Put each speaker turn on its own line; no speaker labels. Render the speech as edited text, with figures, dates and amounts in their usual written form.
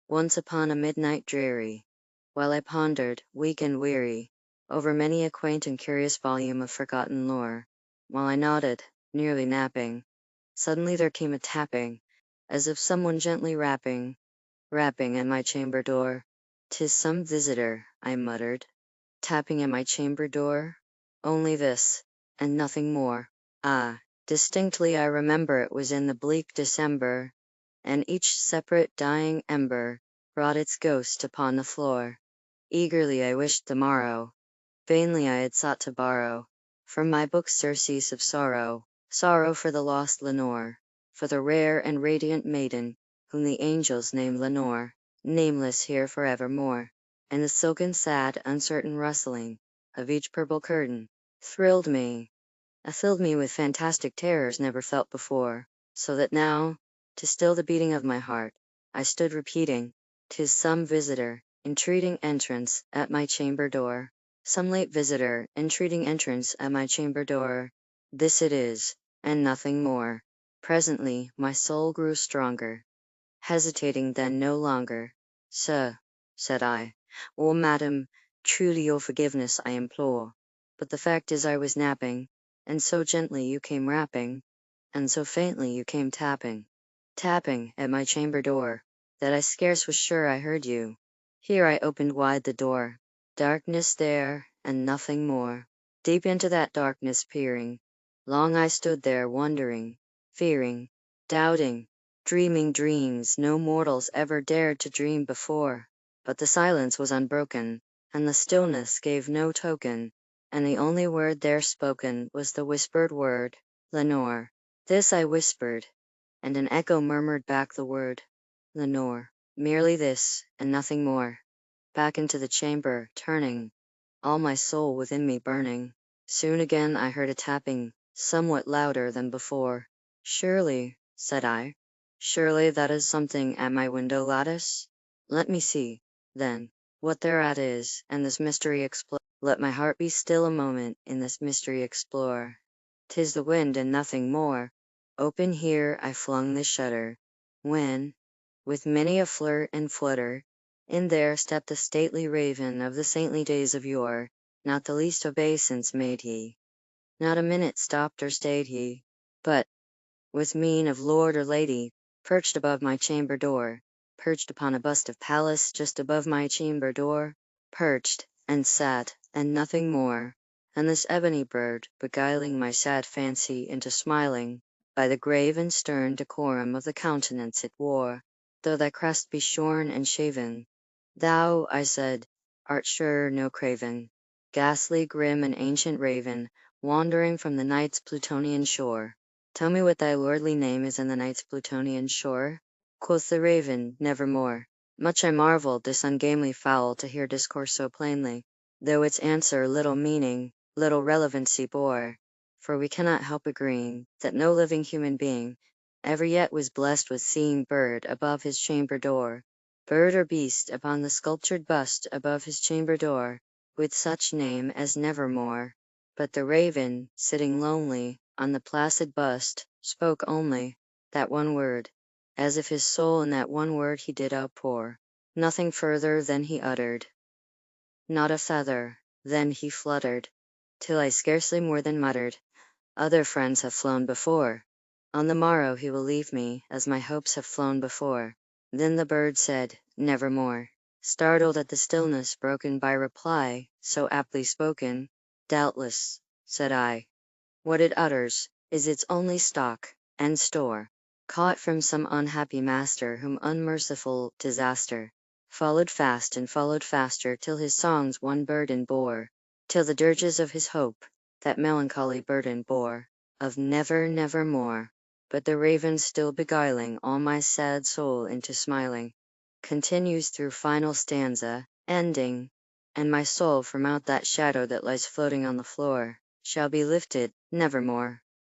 once upon a midnight dreary, while I pondered, weak and weary, over many a quaint and curious volume of forgotten lore, while I nodded, nearly napping, suddenly there came a tapping, as of someone gently rapping at my chamber door. "'Tis some visitor," I muttered, "tapping at my chamber door. Only this, and nothing more." Ah, distinctly I remember it was in the bleak December, and each separate dying ember brought its ghost upon the floor. Eagerly I wished the morrow, vainly I had sought to borrow from my book surcease of sorrow for the lost Lenore, for the rare and radiant maiden whom the angels name Lenore, nameless here forevermore. And the silken sad uncertain rustling of each purple curtain filled me with fantastic terrors never felt before, so that now, to still the beating of my heart, I stood repeating, "'Tis some visitor, entreating entrance at my chamber door, some late visitor, entreating entrance at my chamber door. This it is, and nothing more." Presently my soul grew stronger, hesitating then no longer. "Sir," said I, "or madam, truly your forgiveness I implore, but the fact is I was napping, and so gently you came rapping, and so faintly you came tapping at my chamber door, that I scarce was sure I heard you." Here I opened wide the door. Darkness there, and nothing more. Deep into that darkness peering, long I stood there wondering, fearing, doubting, dreaming dreams no mortals ever dared to dream before. But the silence was unbroken, and the stillness gave no token, and the only word there spoken was the whispered word, "Lenore." This I whispered, and an echo murmured back the word, "Lenore." Merely this, and nothing more. Back into the chamber, turning, all my soul within me burning. Soon again I heard a tapping, somewhat louder than before. "Surely," said I, "surely that is something at my window lattice? Let me see, then, what thereat is, and this mystery explore. Let my heart be still a moment, in this mystery explore. 'Tis the wind and nothing more." Open here I flung the shutter, when, with many a flirt and flutter, in there stepped the stately raven of the saintly days of yore. Not the least obeisance made he, not a minute stopped or stayed he, but, with mien of lord or lady, perched above my chamber door, perched upon a bust of Pallas just above my chamber door, perched, and sat, and nothing more. And this ebony bird, beguiling my sad fancy into smiling, by the grave and stern decorum of the countenance it wore, though thy crest be shorn and shaven, thou, I said, art sure no craven, ghastly, grim, and ancient raven, wandering from the night's Plutonian shore. "Tell me what thy lordly name is in the night's Plutonian shore?" Quoth the raven, "Nevermore." Much I marvelled this ungamely fowl to hear discourse so plainly, though its answer little meaning, little relevancy bore. For we cannot help agreeing, that no living human being ever yet was blessed with seeing bird above his chamber door, bird or beast upon the sculptured bust above his chamber door, with such name as Nevermore. But the raven, sitting lonely, on the placid bust, spoke only that one word, as if his soul in that one word he did outpour. Nothing further then he uttered, not a feather, then he fluttered, till I scarcely more than muttered, "Other friends have flown before. On the morrow he will leave me, as my hopes have flown before." Then the bird said, "Nevermore," startled at the stillness broken by reply so aptly spoken. "Doubtless," said I, "what it utters is its only stock and store, caught from some unhappy master whom unmerciful disaster followed fast and followed faster till his songs one burden bore, till the dirges of his hope that melancholy burden bore, of never, never more." But the raven, still beguiling all my sad soul into smiling, continues through final stanza, ending, "And my soul from out that shadow that lies floating on the floor, shall be lifted, nevermore."